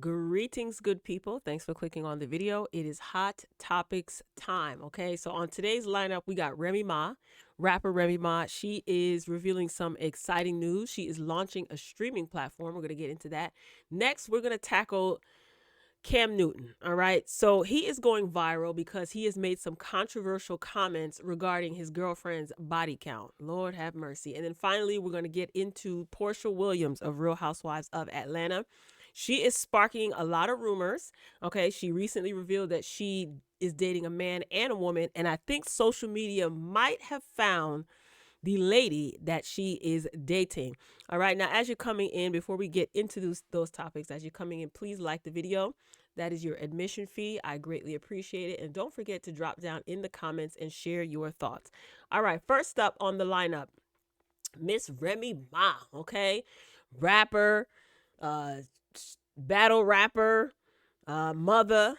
Greetings, good people. Thanks for clicking on the video. It is Hot Topics time. Okay, so on today's lineup, we got Remy Ma, rapper Remy Ma. She is revealing some exciting news. She is launching a streaming platform. We're going to get into that. Next, we're going to tackle Cam Newton. All right, so he is going viral because he has made some controversial comments regarding his girlfriend's body count. Lord have mercy. And then finally, we're going to get into Porsha Williams of Real Housewives of Atlanta. She is sparking a lot of rumors. Okay, she recently revealed that she is dating a man and a woman, and I think social media might have found the lady that she is dating. All right, now as you're coming in, before we get into those topics, as you're coming in, please like the video. That is your admission fee. I greatly appreciate it. And don't forget to drop down in the comments and share your thoughts. All right, first up on the lineup, Miss Remy Ma, okay? Rapper, battle rapper, mother,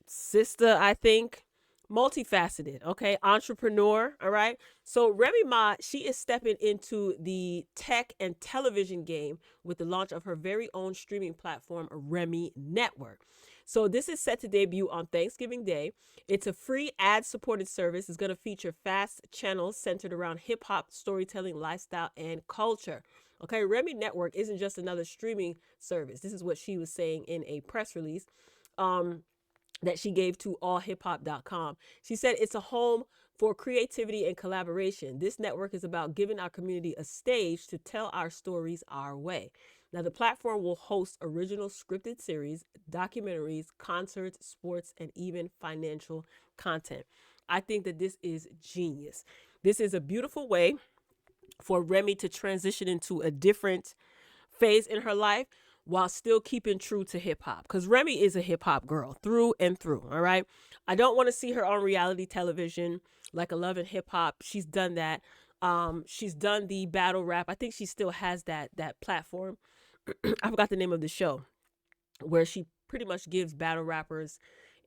sister, I think, multifaceted, okay, entrepreneur. All right, so Remy Ma, she is stepping into the tech and television game with the launch of her very own streaming platform, Remy Network. So this is set to debut on Thanksgiving Day. It's a free ad-supported service. It's going to feature fast channels centered around hip-hop, storytelling, lifestyle, and culture. Okay, Remy Network isn't just another streaming service. This is what she was saying in a press release that she gave to allhiphop.com. She said it's a home for creativity and collaboration. This network is about giving our community a stage to tell our stories our way. Now, the platform will host original scripted series, documentaries, concerts, sports, and even financial content. I think that this is genius. This is a beautiful way for Remy to transition into a different phase in her life while still keeping true to hip hop. Because Remy is a hip hop girl through and through. All right. I don't want to see her on reality television like a Love and Hip Hop. She's done that. She's done the battle rap. I think she still has that platform. I forgot the name of the show where she pretty much gives battle rappers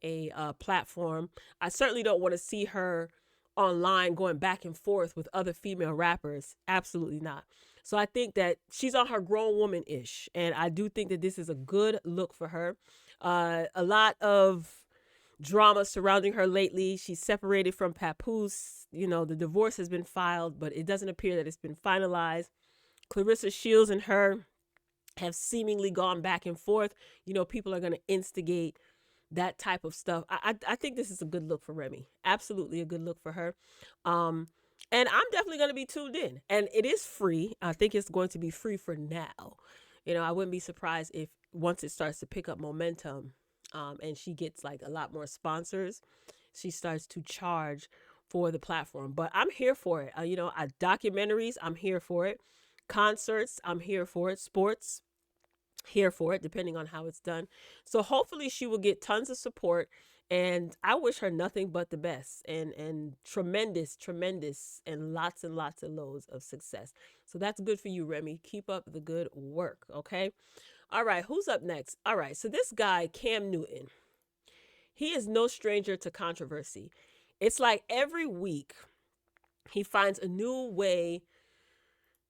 a platform. I certainly don't want to see her online going back and forth with other female rappers. Absolutely not. So I think that she's on her grown woman-ish, and I do think that this is a good look for her. A lot of drama surrounding her lately. She's separated from Papoose. You know, the divorce has been filed, but it doesn't appear that it's been finalized. Clarissa Shields and her have seemingly gone back and forth. You know, people are going to instigate that type of stuff. I think this is a good look for Remy. Absolutely a good look for her. And I'm definitely going to be tuned in. And it is free. I think it's going to be free for now. You know, I wouldn't be surprised if once it starts to pick up momentum and she gets like a lot more sponsors, she starts to charge for the platform. But I'm here for it. You know, documentaries, I'm here for it. Concerts, I'm here for it. Sports, here for it, depending on how it's done. So hopefully she will get tons of support, and I wish her nothing but the best and tremendous and lots of loads of success. So that's good for you, Remy. Keep up the good work. Okay. All right, who's up next? All right, so this guy, Cam Newton, he is no stranger to controversy. It's like every week he finds a new way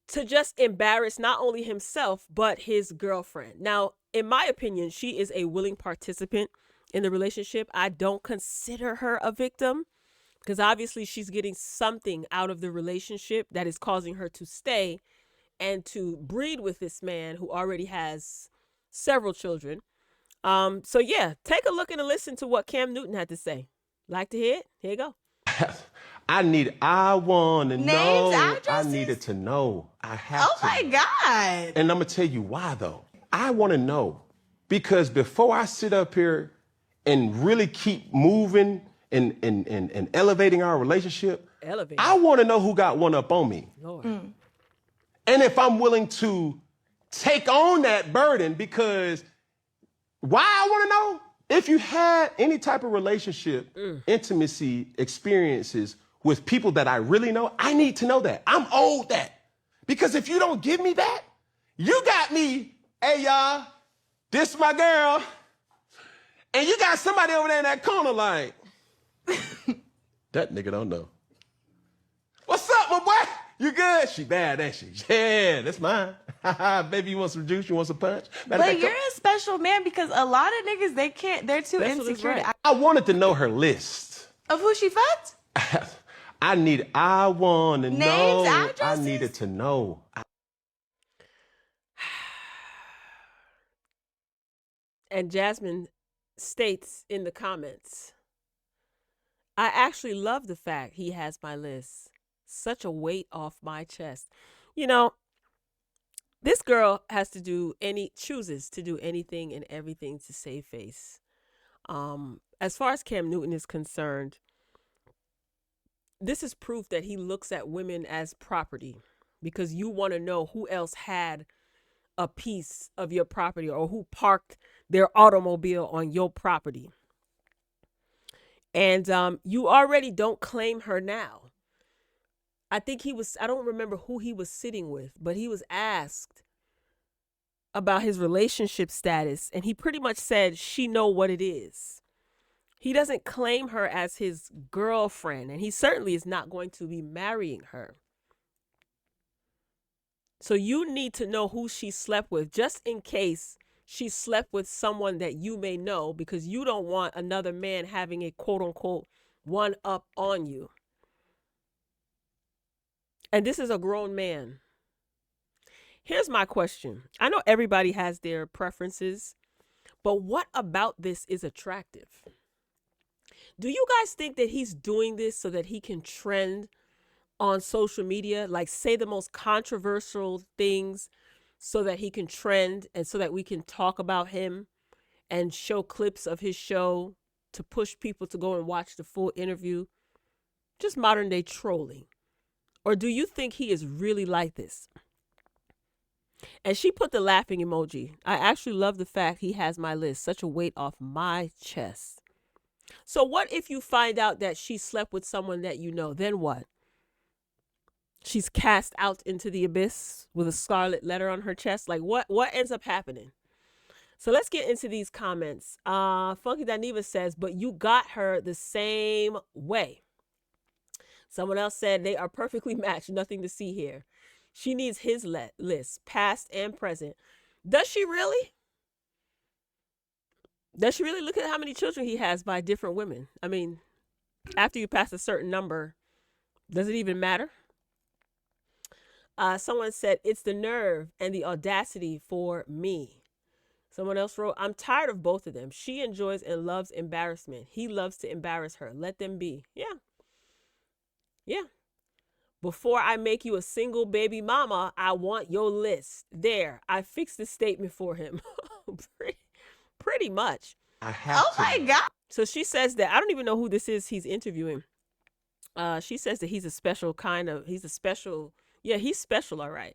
to just embarrass not only himself, but his girlfriend. Now, in my opinion, she is a willing participant in the relationship. I don't consider her a victim because obviously she's getting something out of the relationship that is causing her to stay and to breed with this man who already has several children. So yeah, take a look and listen to what Cam Newton had to say. Like to hear it? Here you go. I want to know. Addresses? I needed to know. I have to. Oh my God. And I'm going to tell you why, though. I want to know because before I sit up here and really keep moving and elevating our relationship, I want to know who got one up on me. Lord. And if I'm willing to take on that burden, because why I want to know? If you had any type of relationship, intimacy, experiences with people that I really know, I need to know that. I'm owed that. Because if you don't give me that, you got me, hey y'all, this my girl, and you got somebody over there in that corner like, that nigga don't know. What's up, my boy? You good? She bad, ain't she? Yeah, that's mine. Baby, you want some juice? You want some punch? But you're a special man because a lot of niggas, they're too Special is insecure. right. I wanted to know her list. Of who she fucked? I want to know. I addresses? needed to know. And Jasmine states in the comments, I actually love the fact he has my list. Such a weight off my chest. You know, this girl chooses to do anything and everything to save face. As far as Cam Newton is concerned, this is proof that he looks at women as property because you want to know who else had a piece of your property or who parked their automobile on your property. And you already don't claim her now. I don't remember who he was sitting with, but he was asked about his relationship status, and he pretty much said she know what it is. He doesn't claim her as his girlfriend, and he certainly is not going to be marrying her. So you need to know who she slept with, just in case she slept with someone that you may know, because you don't want another man having a quote unquote one up on you. And this is a grown man. Here's my question. I know everybody has their preferences, but what about this is attractive? Do you guys think that he's doing this so that he can trend on social media, like say the most controversial things so that he can trend and so that we can talk about him and show clips of his show to push people to go and watch the full interview? Just modern day trolling. Or do you think he is really like this? And she put the laughing emoji. I actually love the fact he has my list. Such a weight off my chest. So what if you find out that she slept with someone that you know? Then what? She's cast out into the abyss with a scarlet letter on her chest. Like what ends up happening? So let's get into these comments. Funky Daniva says, but you got her the same way. Someone else said they are perfectly matched. Nothing to see here. She needs his list, past and present. Does she really? Does she really? Look at how many children he has by different women. I mean, after you pass a certain number, does it even matter? Someone said, it's the nerve and the audacity for me. Someone else wrote, I'm tired of both of them. She enjoys and loves embarrassment. He loves to embarrass her. Let them be. Yeah. Yeah. Before I make you a single baby mama, I want your list. There. I fixed the statement for him. Pretty much. I have Oh my God. So she says that, I don't even know who this is he's interviewing. She says that he's a special, yeah, he's special, all right.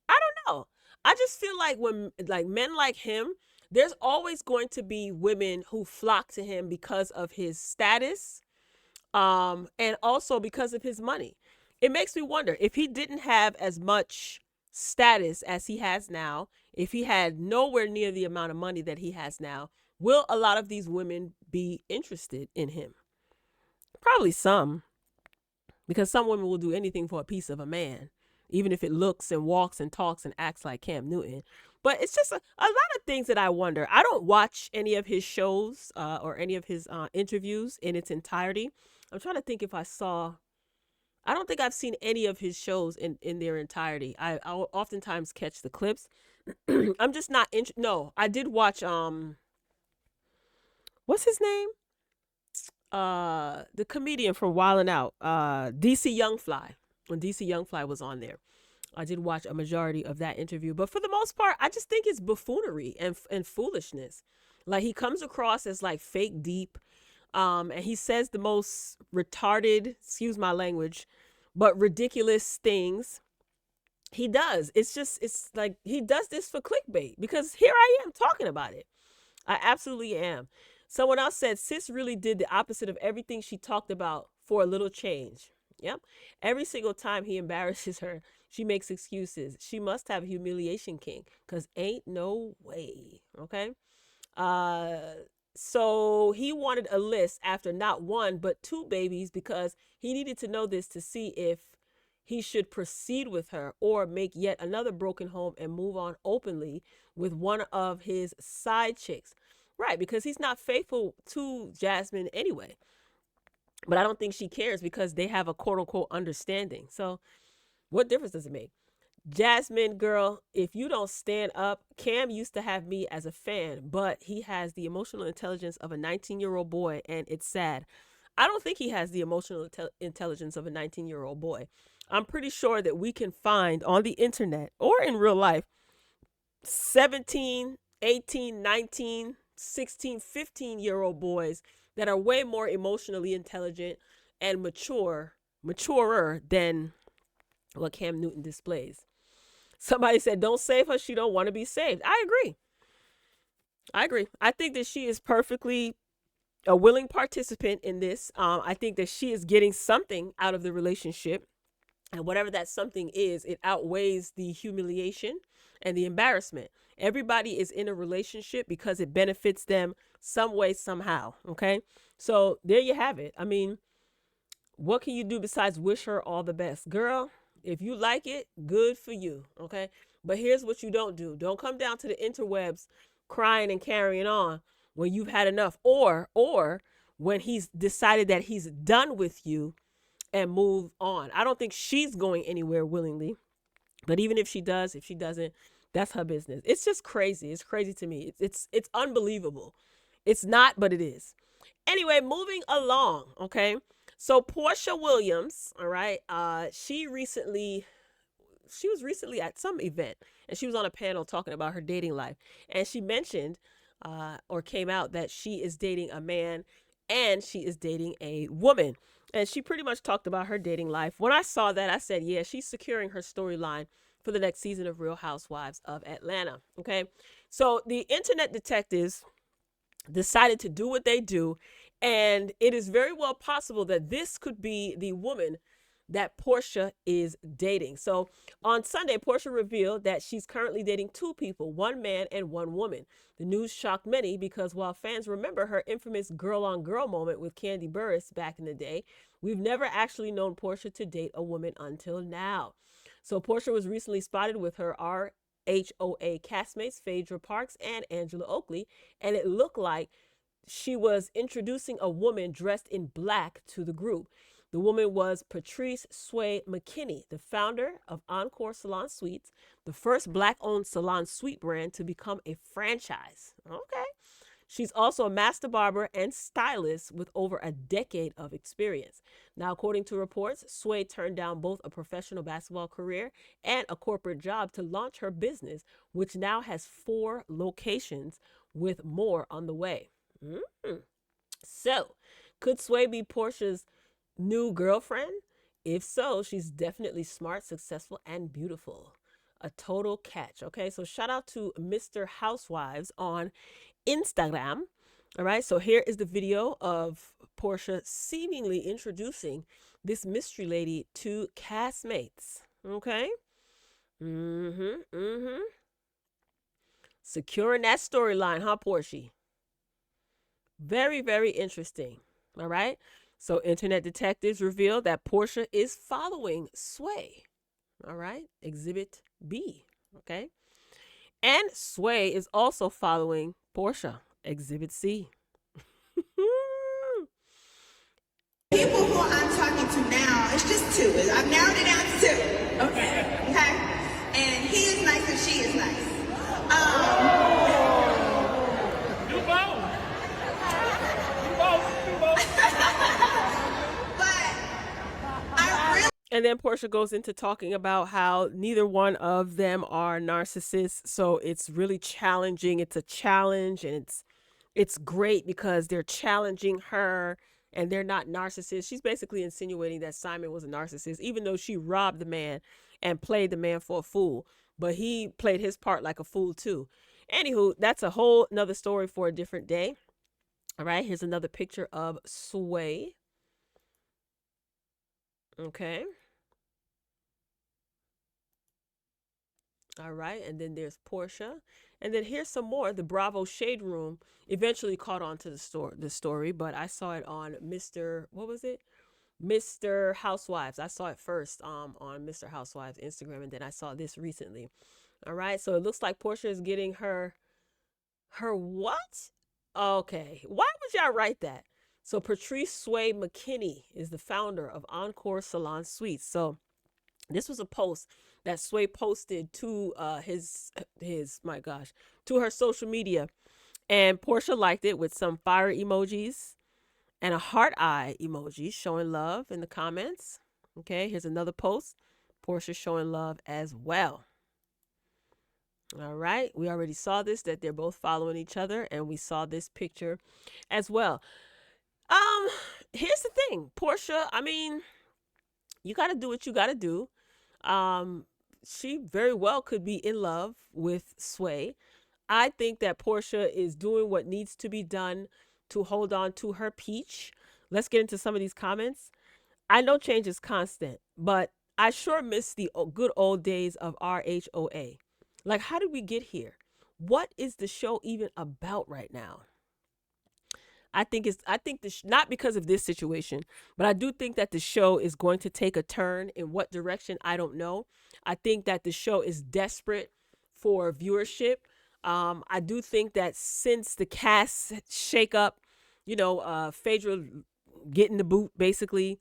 I don't know. I just feel like when men like him, there's always going to be women who flock to him because of his status, and also because of his money. It makes me wonder if he didn't have as much status as he has now, if he had nowhere near the amount of money that he has now, will a lot of these women be interested in him? Probably some, because some women will do anything for a piece of a man, even if it looks and walks and talks and acts like Cam Newton. But it's just a lot of things that I wonder. I don't watch any of his shows or any of his interviews in its entirety. I'm trying to think if I don't think I've seen any of his shows in their entirety. I'll oftentimes catch the clips. I'm just not no, I did watch what's his name? The comedian from Wildin' Out, DC Young Fly. When DC Young Fly was on there, I did watch a majority of that interview. But for the most part, I just think it's buffoonery and foolishness. Like, he comes across as like fake deep. And he says the most retarded, excuse my language, but ridiculous things. He does. It's like he does this for clickbait, because here I am talking about it. I absolutely am. Someone else said, sis really did the opposite of everything she talked about for a little change. Yep. Every single time he embarrasses her, she makes excuses. She must have a humiliation king, because ain't no way. Okay. So he wanted a list after not one, but two babies, because he needed to know this to see if he should proceed with her or make yet another broken home and move on openly with one of his side chicks. Right, because he's not faithful to Jasmine anyway. But I don't think she cares because they have a quote unquote understanding. So what difference does it make? Jasmine, girl, if you don't stand up, Cam used to have me as a fan, but he has the emotional intelligence of a 19-year-old boy, and it's sad. I don't think he has the emotional intelligence of a 19-year-old boy. I'm pretty sure that we can find on the internet or in real life 17, 18, 19, 16, 15-year-old boys that are way more emotionally intelligent and maturer than what Cam Newton displays. Somebody said, don't save her. She don't want to be saved. I agree. I think that she is perfectly a willing participant in this. I think that she is getting something out of the relationship. And whatever that something is, it outweighs the humiliation and the embarrassment. Everybody is in a relationship because it benefits them some way, somehow. Okay. So there you have it. I mean, what can you do besides wish her all the best? Girl, if you like it, good for you. Okay. But here's what you don't do. Don't come down to the interwebs crying and carrying on when you've had enough, or when he's decided that he's done with you and move on. I don't think she's going anywhere willingly. But even if she does, if she doesn't, that's her business. It's just crazy. It's crazy to me. It's unbelievable. It's not, but it is. Anyway, moving along, okay? So Porsha Williams, all right, she was recently at some event, and she was on a panel talking about her dating life. And she mentioned or came out that she is dating a man and she is dating a woman. And she pretty much talked about her dating life. When I saw that, I said, yeah, she's securing her storyline for the next season of Real Housewives of Atlanta. Okay. So the internet detectives decided to do what they do. And it is very well possible that this could be the woman that Porsha is dating. So on Sunday, Porsha revealed that she's currently dating two people, one man and one woman. The news shocked many because while fans remember her infamous girl-on-girl moment with Kandi Burruss back in the day, we've never actually known Porsha to date a woman until now. So Porsha was recently spotted with her RHOA castmates Phaedra Parks and Angela Oakley, and it looked like she was introducing a woman dressed in black to the group. The woman was Patrice Sway McKinney, the founder of Encore Salon Suites, the first black-owned salon suite brand to become a franchise. Okay. She's also a master barber and stylist with over a decade of experience. Now, according to reports, Sway turned down both a professional basketball career and a corporate job to launch her business, which now has 4 locations with more on the way. So, could Sway be Porsha's new girlfriend? If so, she's definitely smart, successful, and beautiful. A total catch. Okay, so shout out to Mr. Housewives on Instagram. All right, so here is the video of Porsha seemingly introducing this mystery lady to castmates. Okay. Securing that storyline, huh, Porsche? Very, very interesting. All right. So internet detectives reveal that Porsha is following Sway. All right. Exhibit B. Okay. And Sway is also following Porsha. Exhibit C. People who I'm talking to now, it's just 2. I've narrowed it down to 2. Okay? And he is nice and she is nice. And then Porsha goes into talking about how neither one of them are narcissists. So it's really challenging. It's a challenge, and it's great because they're challenging her and they're not narcissists. She's basically insinuating that Simon was a narcissist, even though she robbed the man and played the man for a fool. But he played his part like a fool too. Anywho, that's a whole nother story for a different day. All right, here's another picture of Sway. Okay. All right, and then there's Porsha. And then here's some more. The Bravo Shade Room eventually caught on to the story, but I saw it on Mr. What was it? Mr. Housewives. I saw it first on Mr. Housewives Instagram, and then I saw this recently. All right, so it looks like Porsha is getting her what? Okay, why would y'all write that? So Patrice Sway McKinney is the founder of Encore Salon Suites. So this was a post that Sway posted to his my gosh, to her social media, and Porsha liked it with some fire emojis and a heart eye emoji showing love in the comments. Okay, here's another post. Porsha showing love as well. All right, we already saw this, that they're both following each other, and we saw this picture as well. Here's the thing, Porsha, I mean, you got to do what you got to do. She very well could be in love with Sway. I think that Porsha is doing what needs to be done to hold on to her peach. Let's get into some of these comments. I know change is constant, but I sure miss the good old days of RHOA. Like, how did we get here? What is the show even about right now? I think not because of this situation, but I do think that the show is going to take a turn. In what direction, I don't know. I think that the show is desperate for viewership. I do think that since the cast shakeup, Phaedra getting the boot basically,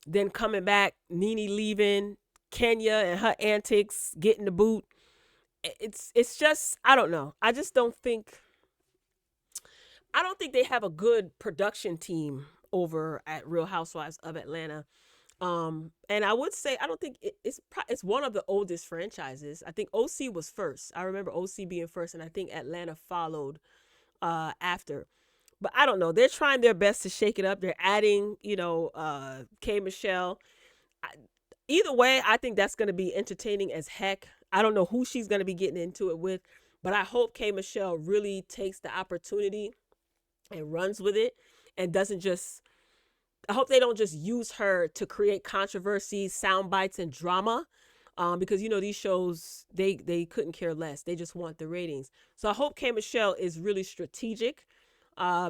then coming back, Nene leaving, Kenya and her antics getting the boot. It's just, I don't know. I don't think they have a good production team over at Real Housewives of Atlanta. And I would say, I don't think it's one of the oldest franchises. I think OC was first. I remember OC being first, and I think Atlanta followed after. But I don't know. They're trying their best to shake it up. They're adding, K. Michelle. Either way, I think that's going to be entertaining as heck. I don't know who she's going to be getting into it with, but I hope K. Michelle really takes the opportunity and runs with it, and I hope they don't just use her to create controversy, sound bites, and drama, because these shows, they couldn't care less. They just want the ratings. So I hope K. Michelle is really strategic,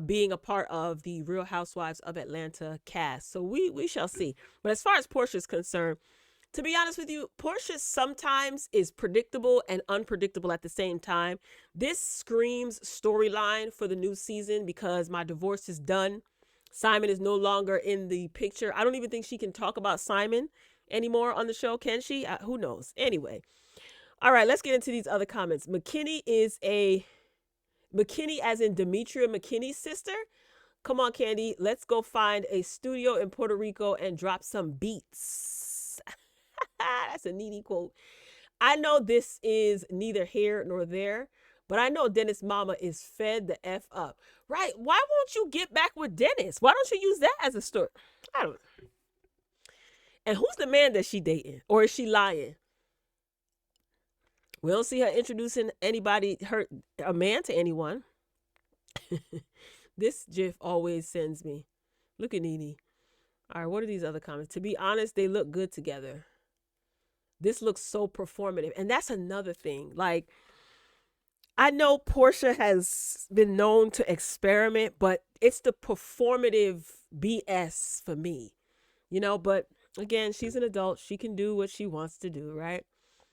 being a part of the Real Housewives of Atlanta cast. So we shall see. But as far as Porsha's concerned, to be honest with you, Porsha sometimes is predictable and unpredictable at the same time. This screams storyline for the new season because my divorce is done. Simon is no longer in the picture. I don't even think she can talk about Simon anymore on the show, can she? Who knows? Anyway. All right, let's get into these other comments. McKinney as in Demetria McKinney's sister. Come on, Candy. Let's go find a studio in Puerto Rico and drop some beats. That's a needy quote. I know this is neither here nor there, but I know Dennis' mama is fed the F up. Right? Why won't you get back with Dennis? Why don't you use that as a story? I don't know. And who's the man that she dating? Or is she lying? We don't see her introducing a man to anyone. This GIF always sends me. Look at Nene. All right, what are these other comments? To be honest, they look good together. This looks so performative. And that's another thing. Like, I know Porsha has been known to experiment, but it's the performative BS for me. But again, she's an adult. She can do what she wants to do, right?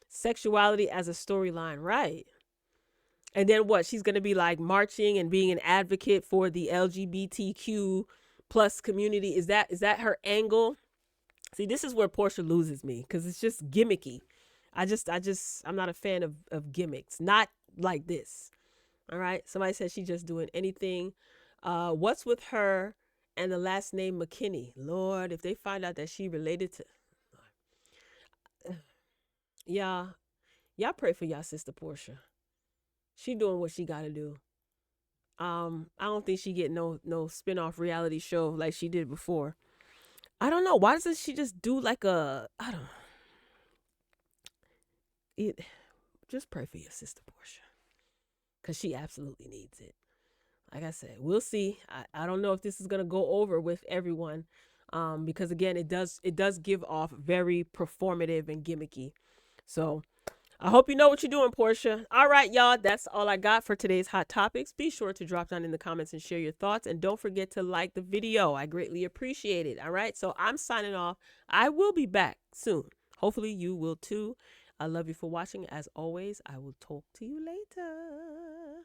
Sexuality as a storyline, right? And then what? She's going to be like marching and being an advocate for the LGBTQ plus community. Is that her angle? See, this is where Porsha loses me because it's just gimmicky. I'm not a fan of gimmicks. Not like this. All right. Somebody said she's just doing anything. What's with her and the last name McKinney? Lord, if they find out that she related to... Y'all pray for y'all sister Porsha. She doing what she got to do. I don't think she get no spin-off reality show like she did before. I don't know. Why doesn't she just do like I don't know. Just pray for your sister Porsha. Because she absolutely needs it. Like I said, we'll see. I don't know if this is going to go over with everyone. Because again, it does give off very performative and gimmicky. So I hope you know what you're doing, Porsha. All right, y'all. That's all I got for today's hot topics. Be sure to drop down in the comments and share your thoughts. And don't forget to like the video. I greatly appreciate it. All right. So I'm signing off. I will be back soon. Hopefully you will too. I love you for watching. As always, I will talk to you later.